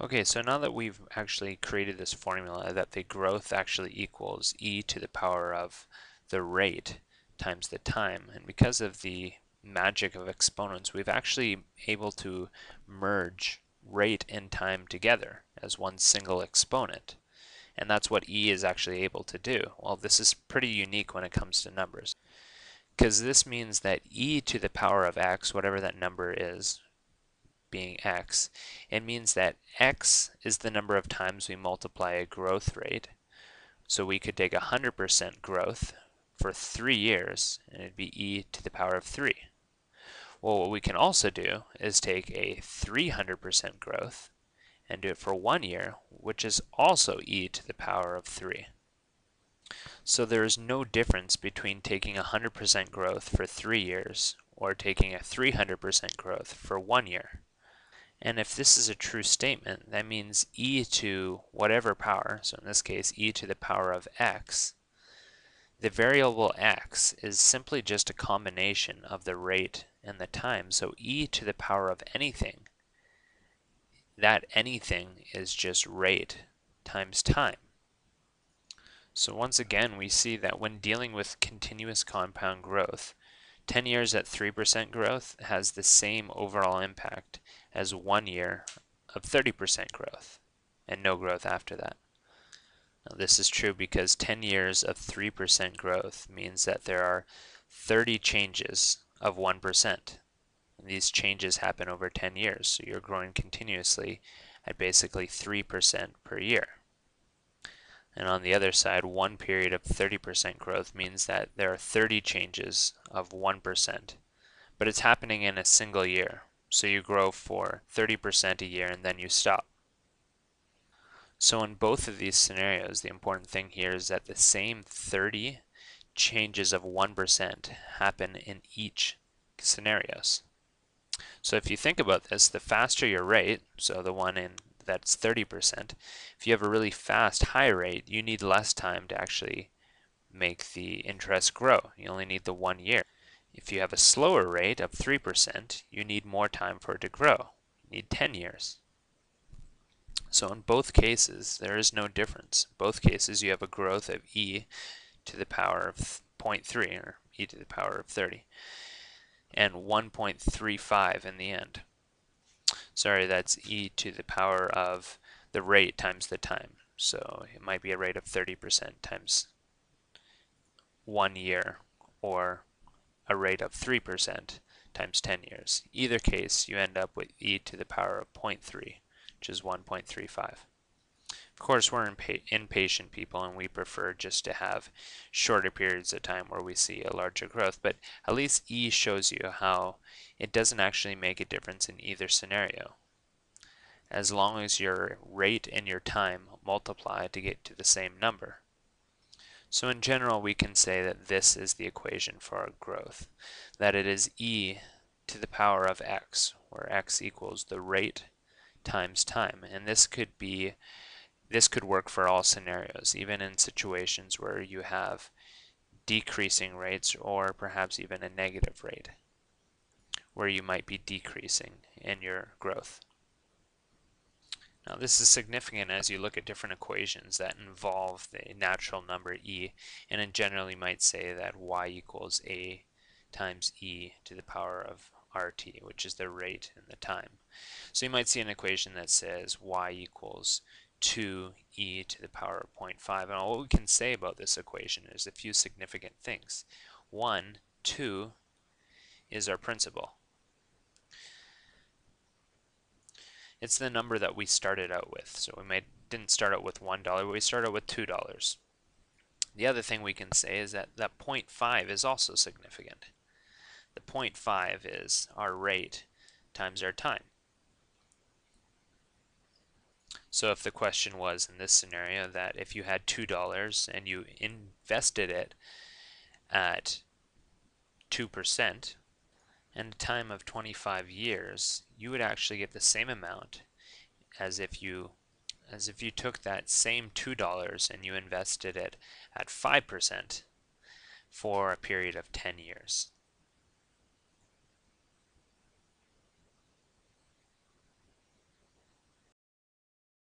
Okay, so now that we've actually created this formula that the growth actually equals e to the power of the rate times the time, and because of the magic of exponents, we've actually able to merge rate and time together as one single exponent. And that's what e is actually able to do. Well, this is pretty unique when it comes to numbers, because this means that e to the power of x, whatever that number is, being x, it means that x is the number of times we multiply a growth rate. So we could take 100% growth for 3 years, and it'd be e to the power of 3. Well, what we can also do is take a 300% growth and do it for 1 year, which is also e to the power of 3. So there is no difference between taking 100% growth for 3 years or taking a 300% growth for 1 year. And if this is a true statement, that means e to whatever power, so in this case e to the power of x, the variable x is simply just a combination of the rate and the time. So e to the power of anything, that anything is just rate times time. So once again, we see that when dealing with continuous compound growth, 10 years at 3% growth has the same overall impact as 1 year of 30% growth and no growth after that. Now, this is true because 10 years of 3% growth means that there are 30 changes of 1%. And these changes happen over 10 years, so you're growing continuously at basically 3% per year. And on the other side, one period of 30% growth means that there are 30 changes of 1%, but it's happening in a single year. So you grow for 30% a year and then you stop. So in both of these scenarios, the important thing here is that the same 30 changes of 1% happen in each scenarios. So if you think about this, the faster your rate, so the one in that's 30%, if you have a really fast high rate, you need less time to actually make the interest grow. You only need the 1 year. If you have a slower rate of 3%, you need more time for it to grow. You need 10 years. So in both cases, there is no difference. In both cases, you have a growth of e to the power of 0.3, or e to the power of 30, and 1.35 in the end. Sorry, that's e to the power of the rate times the time. So it might be a rate of 30% times 1 year, or a rate of 3% times 10 years. Either case, you end up with e to the power of 0.3, which is 1.35. Of course, we're impatient people and we prefer just to have shorter periods of time where we see a larger growth, but at least E shows you how it doesn't actually make a difference in either scenario, as long as your rate and your time multiply to get to the same number. So in general, we can say that this is the equation for our growth, that it is E to the power of x, where x equals the rate times time, and this could work for all scenarios, even in situations where you have decreasing rates or perhaps even a negative rate, where you might be decreasing in your growth. Now this is significant as you look at different equations that involve the natural number e, and in general you might say that y equals a times e to the power of rt, which is the rate and the time. So you might see an equation that says y equals 2e to the power of 0.5. And all we can say about this equation is a few significant things. One, 2 is our principal. It's the number that we started out with. So we didn't start out with $1, but we started out with $2. The other thing we can say is that 0.5 is also significant. The 0.5 is our rate times our time. So if the question was in this scenario that if you had $2 and you invested it at 2% and a time of 25 years, you would actually get the same amount as if you took that same $2 and you invested it at 5% for a period of 10 years.